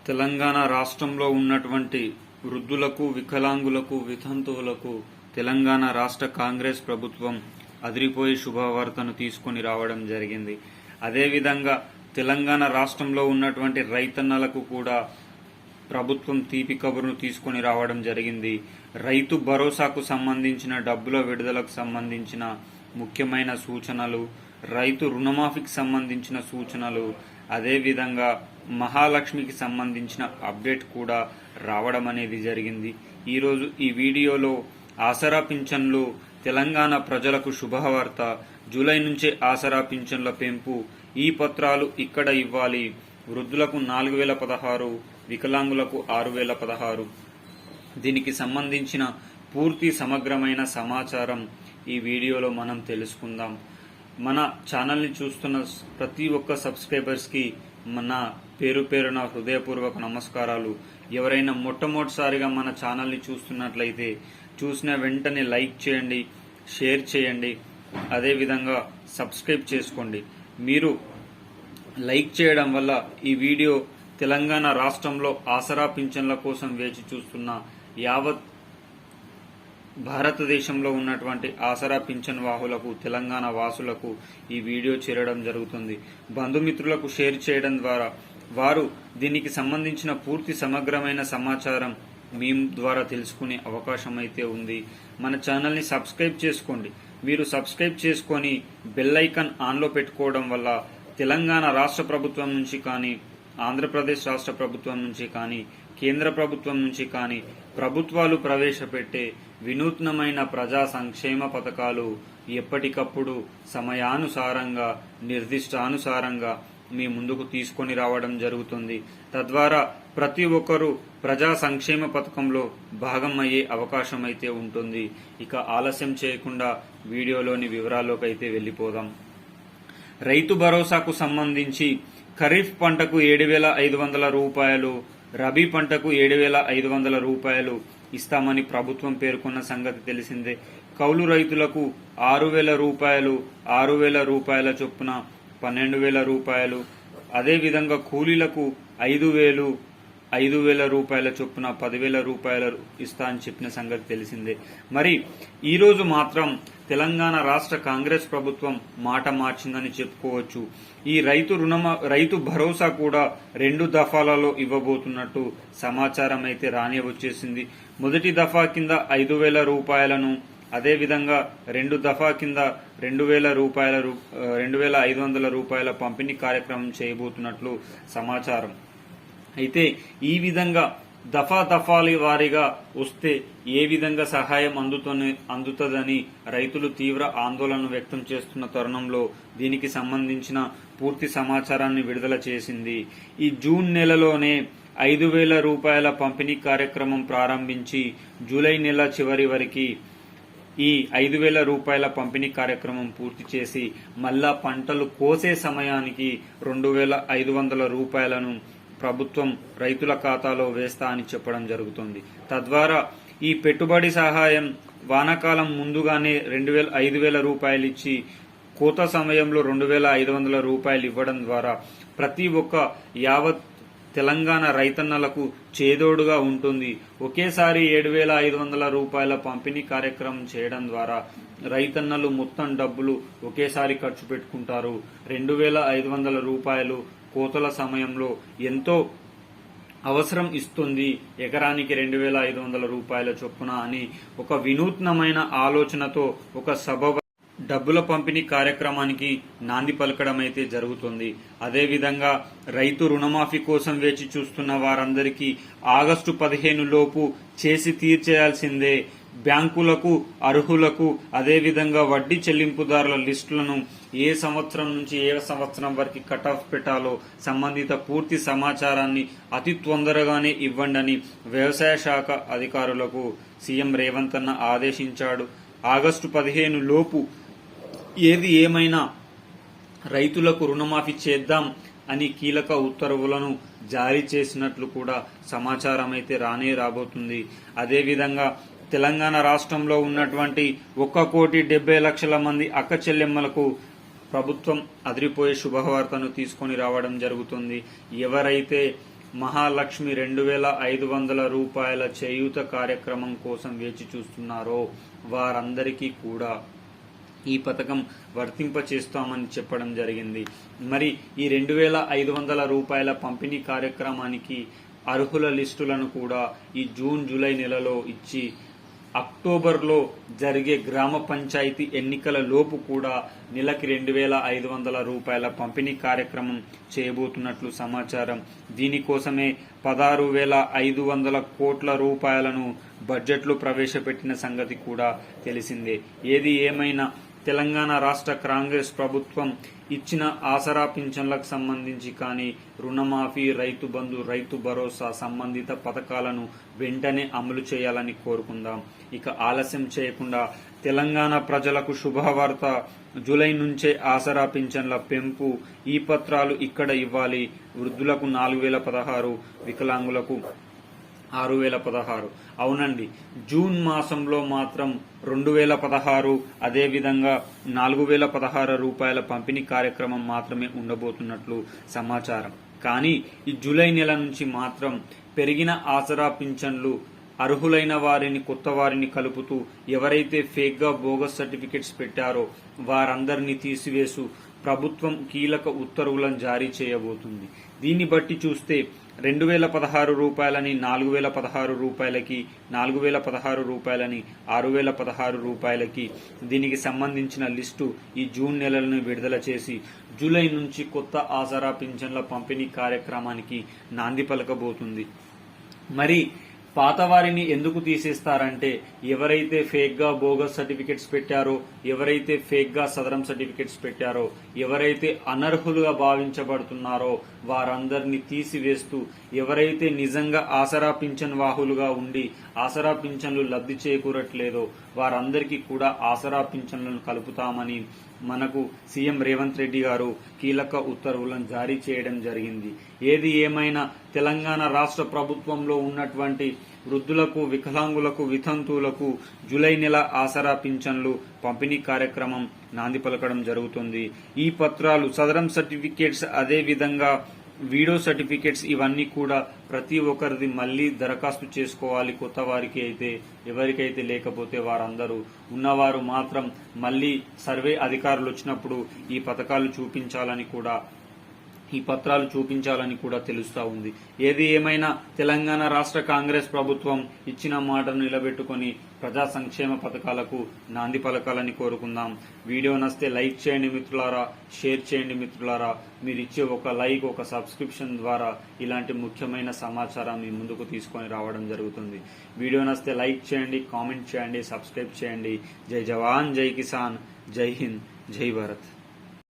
తెలంగాణ రాష్ట్రంలో ఉన్నటువంటి వృద్ధులకు, వికలాంగులకు, వితంతువులకు తెలంగాణ రాష్ట్ర కాంగ్రెస్ ప్రభుత్వం అదిరిపోయే శుభవార్తను తీసుకొని రావడం జరిగింది. అదేవిధంగా తెలంగాణ రాష్ట్రంలో ఉన్నటువంటి రైతన్నలకు కూడా ప్రభుత్వం తీపి కబురును తీసుకొని రావడం జరిగింది. రైతు భరోసాకు సంబంధించిన డబ్బుల విడుదలకు సంబంధించిన ముఖ్యమైన సూచనలు, రైతు రుణమాఫీకి సంబంధించిన సూచనలు, అదేవిధంగా మహాలక్ష్మికి సంబంధించిన అప్డేట్ కూడా రావడం అనేది జరిగింది. ఈరోజు ఈ వీడియోలో ఆసరా పింఛన్లు తెలంగాణ ప్రజలకు శుభవార్త. జూలై నుంచే ఆసరా పింఛన్ల పెంపు, ఈ పత్రాలు ఇక్కడ ఇవ్వాలి. వృద్ధులకు 4016, వికలాంగులకు 6016. దీనికి సంబంధించిన పూర్తి సమగ్రమైన సమాచారం ఈ వీడియోలో మనం తెలుసుకుందాం. మన ఛానల్ని చూస్తున్న ప్రతి ఒక్క సబ్స్క్రైబర్స్కి మన పేరు పేరున హృదయపూర్వక నమస్కారాలు. ఎవరైనా మొట్టమొదటిసారిగా మన ఛానల్ని చూస్తున్నట్లయితే చూసిన వెంటనే లైక్ చేయండి, షేర్ చేయండి, అదేవిధంగా సబ్స్క్రైబ్ చేసుకోండి. మీరు లైక్ చేయడం వల్ల ఈ వీడియో తెలంగాణ రాష్ట్రంలో ఆసరా పింఛన్ల కోసం వేచి చూస్తున్న యావత్ భారతదేశంలో ఉన్నటువంటి ఆసరా పింఛన్ వాహులకు, తెలంగాణ వాసులకు ఈ వీడియో చేరడం జరుగుతుంది. బంధుమిత్రులకు షేర్ చేయడం ద్వారా వారు దీనికి సంబంధించిన పూర్తి సమగ్రమైన సమాచారం మీ ద్వారా తెలుసుకునే అవకాశం అయితే ఉంది. మన ఛానల్ని సబ్స్క్రైబ్ చేసుకోండి. మీరు సబ్స్క్రైబ్ చేసుకొని బెల్ ఐకాన్ ఆన్లో పెట్టుకోవడం వల్ల తెలంగాణ రాష్ట్ర ప్రభుత్వం నుంచి కానీ, ఆంధ్రప్రదేశ్ రాష్ట్ర ప్రభుత్వం నుంచి కానీ, కేంద్ర ప్రభుత్వం నుంచి కానీ ప్రభుత్వాలు ప్రవేశపెట్టే వినూత్నమైన ప్రజా సంక్షేమ పథకాలు ఎప్పటికప్పుడు సమయానుసారంగా, నిర్దిష్టానుసారంగా మీ ముందుకు తీసుకొని రావడం జరుగుతుంది. తద్వారా ప్రతి ఒక్కరూ ప్రజా సంక్షేమ పథకంలో భాగం అయ్యే అవకాశం అయితే ఉంటుంది. ఇక ఆలస్యం చేయకుండా వీడియోలోని వివరాల్లోకి అయితే వెళ్ళిపోదాం. రైతు భరోసాకు సంబంధించి ఖరీఫ్ పంటకు 7,500 రూపాయలు, రబీ పంటకు 7,500 రూపాయలు ఇస్తామని ప్రభుత్వం పేర్కొన్న సంగతి తెలిసిందే. కౌలు రైతులకు 6,000 రూపాయలు, 6,000 రూపాయల చొప్పున 12,000 రూపాయలు, అదేవిధంగా కూలీలకు 5,000 రూపాయల చొప్పున 10,000 రూపాయలు ఇస్తా అని చెప్పిన సంగతి తెలిసిందే. మరి ఈరోజు మాత్రం తెలంగాణ రాష్ట్ర కాంగ్రెస్ ప్రభుత్వం మాట మార్చిందని చెప్పుకోవచ్చు. ఈ రైతు భరోసా కూడా 2 దఫాలలో ఇవ్వబోతున్నట్టు సమాచారం అయితే రాని వచ్చేసింది. మొదటి దఫా కింద 5,000 రూపాయలను, అదేవిధంగా 2 దఫా కింద 2,000 రూపాయల 2,500 రూపాయల పంపిణీ కార్యక్రమం చేయబోతున్నట్లు సమాచారం. అయితే ఈ విధంగా దఫాల వారీగా వస్తే ఏ విధంగా సహాయం అందుతుందని రైతులు తీవ్ర ఆందోళన వ్యక్తం చేస్తున్న తరుణంలో దీనికి సంబంధించిన పూర్తి సమాచారాన్ని విడుదల చేసింది. ఈ జూన్ నెలలోనే 5,000 రూపాయల పంపిణీ కార్యక్రమం ప్రారంభించి జూలై నెల చివరి వరకు ఈ 5,000 రూపాయల పంపిణీ కార్యక్రమం పూర్తి చేసి మళ్ళా పంటలు కోసే సమయానికి 2,500 రూపాయలను ప్రభుత్వం రైతుల ఖాతాలో వేస్తా అని చెప్పడం జరుగుతుంది. తద్వారా ఈ పెట్టుబడి సహాయం వానాకాలం ముందుగానే 5,000 రూపాయలు ఇచ్చి కోత సమయంలో 2,500 రూపాయలు ఇవ్వడం ద్వారా ప్రతి ఒక్క యావత్ తెలంగాణ రైతన్నలకు చేదోడుగా ఉంటుంది. ఒకేసారి 7,500 రూపాయల పంపిణీ కార్యక్రమం చేయడం ద్వారా రైతన్నలు మొత్తం డబ్బులు ఒకేసారి ఖర్చు పెట్టుకుంటారు. 2,500 రూపాయలు కోతల సమయంలో ఎంతో అవసరం ఇస్తుంది. ఎకరానికి 2,500 రూపాయల చొప్పున అని ఒక వినూత్నమైన ఆలోచనతో ఒక డబ్బుల పంపిణీ కార్యక్రమానికి నాంది పలకడం అయితే జరుగుతుంది. అదేవిధంగా రైతు రుణమాఫీ కోసం వేచి చూస్తున్న వారందరికీ ఆగస్టు 15 లోపు చేసి తీర్చేయాల్సిందే. బ్యాంకులకు, అర్హులకు, అదేవిధంగా వడ్డీ చెల్లింపుదారుల లిస్టులను ఏ సంవత్సరం నుంచి ఏ సంవత్సరం వరకు కట్ ఆఫ్ పెట్టాలో సంబంధిత పూర్తి సమాచారాన్ని అతి తొందరగానే ఇవ్వండి వ్యవసాయ శాఖ అధికారులకు సీఎం రేవంత్ అన్న ఆదేశించాడు. ఆగస్టు 15 లోపు ఏది ఏమైనా రైతులకు రుణమాఫీ చేద్దాం అని కీలక ఉత్తర్వులను జారీ చేసినట్లు కూడా సమాచారం అయితే రాబోతుంది. అదేవిధంగా తెలంగాణ రాష్ట్రంలో ఉన్నటువంటి 1,70,00,000 మంది అక్క చెల్లెమ్మలకు ప్రభుత్వం అదిరిపోయే శుభవార్తను తీసుకొని రావడం జరుగుతుంది. ఎవరైతే మహాలక్ష్మి 2,500 రూపాయల చేయూత కార్యక్రమం కోసం వేచి చూస్తున్నారో వారందరికీ కూడా ఈ పథకం వర్తింపచేస్తామని చెప్పడం జరిగింది. మరి ఈ 2,500 రూపాయల పంపిణీ కార్యక్రమానికి అర్హుల లిస్టులను కూడా ఈ జూన్ జూలై నెలలో ఇచ్చి అక్టోబర్లో జరిగే గ్రామ పంచాయతీ ఎన్నికల లోపు కూడా నెలకి 2,500 రూపాయల పంపిణీ కార్యక్రమం చేయబోతున్నట్లు సమాచారం. దీనికోసమే 16,500 కోట్ల రూపాయలను బడ్జెట్లో ప్రవేశపెట్టిన సంగతి కూడా తెలిసిందే. ఏది ఏమైనా తెలంగాణ రాష్ట్ర కాంగ్రెస్ ప్రభుత్వం ఇచ్చిన ఆసరా పింఛన్లకు సంబంధించి కానీ రుణమాఫీ, రైతు బంధు, రైతు భరోసా సంబంధిత పథకాలను వెంటనే అమలు చేయాలని కోరుకుందాం. ఇక ఆలస్యం చేయకుండా తెలంగాణ ప్రజలకు శుభవార్త. జూలై నుంచే ఆసరా పింఛన్ల పెంపు. ఈ పత్రాలు ఇక్కడ ఇవ్వాలి. వృద్ధులకు 4,016, వికలాంగులకు 6,016. అవునండి, జూన్ మాసంలో మాత్రం 2,016, అదేవిధంగా 4,016 రూపాయల పంపిణీ కార్యక్రమం మాత్రమే ఉండబోతున్నట్లు సమాచారం. కానీ ఈ జూలై నెల నుంచి మాత్రం పెరిగిన ఆసరా పింఛన్లు అర్హులైన వారిని కొత్త వారిని కలుపుతూ ఎవరైతే ఫేక్ గా బోగస్ సర్టిఫికెట్స్ పెట్టారో వారందరినీ తీసివేసు ప్రభుత్వం కీలక ఉత్తర్వులను జారీ చేయబోతుంది. దీన్ని బట్టి చూస్తే 2,016 రూపాయలని 4,016 రూపాయలకి, 4,016 రూపాయలని 6,016 రూపాయలకి దీనికి సంబంధించిన లిస్టు ఈ జూన్ నెలలను విడుదల చేసి జూలై నుంచి కొత్త ఆసరా పింఛన్ల పంపిణీ కార్యక్రమానికి నాంది పలకబోతుంది. మరి పాత వారిని ఎందుకు తీసేస్తారంటే ఎవరైతే ఫేక్ గా బోగస్ సర్టిఫికెట్స్ పెట్టారో, ఎవరైతే ఫేక్ గా సదరం సర్టిఫికెట్స్ పెట్టారో, ఎవరైతే అనర్హులుగా భావించబడుతున్నారో వారందరినీ తీసివేస్తూ ఎవరైతే నిజంగా ఆసరా పింఛన్ వాహులుగా ఉండి ఆసరా పింఛన్లు లబ్ధి చేకూరట్లేదో వారందరికీ కూడా ఆసరా పింఛన్లను కలుపుతామని మనకు సీఎం రేవంత్ రెడ్డి గారు కీలక ఉత్తర్వులను జారీ చేయడం జరిగింది. ఏది ఏమైనా తెలంగాణ రాష్ట్ర ప్రభుత్వంలో ఉన్నటువంటి వృద్ధులకు, వికలాంగులకు, వితంతువులకు జూలై నెల ఆసరా పింఛన్లు పంపిణీ కార్యక్రమం నాంది పలకడం జరుగుతుంది. ఈ పత్రాలు సదరం సర్టిఫికేట్స్, అదే విధంగా వీడియో సర్టిఫికేట్స్ ఇవన్నీ కూడా ప్రతి ఒక్కరిది మళ్లీ దరఖాస్తు చేసుకోవాలి. కొత్త వారికి అయితే, ఎవరికైతే లేకపోతే వారందరూ, ఉన్నవారు మాత్రం మళ్లీ సర్వే అధికారులు వచ్చినప్పుడు ఈ పథకాలు ఈ పత్రాలు చూపించాలని కూడా తెలుస్తా ఉంది. ఏది ఏమైనా తెలంగాణ రాష్ట్ర కాంగ్రెస్ ప్రభుత్వం ఇచ్చిన మాటను నిలబెట్టుకుని ప్రజా సంక్షేమ పథకాలకు నాంది పలకాలని కోరుకుందాం. వీడియో నచ్చితే లైక్ చేయండి మిత్రులారా, షేర్ చేయండి మిత్రులారా. మీరు ఇచ్చే ఒక లైక్, ఒక సబ్స్క్రిప్షన్ ద్వారా ఇలాంటి ముఖ్యమైన సమాచారం మీ ముందుకు తీసుకొని రావడం జరుగుతుంది. వీడియో నచ్చితే లైక్ చేయండి, కామెంట్ చేయండి, సబ్స్క్రైబ్ చేయండి. జై జవాన్, జై కిసాన్, జై హింద్, జై భారత్.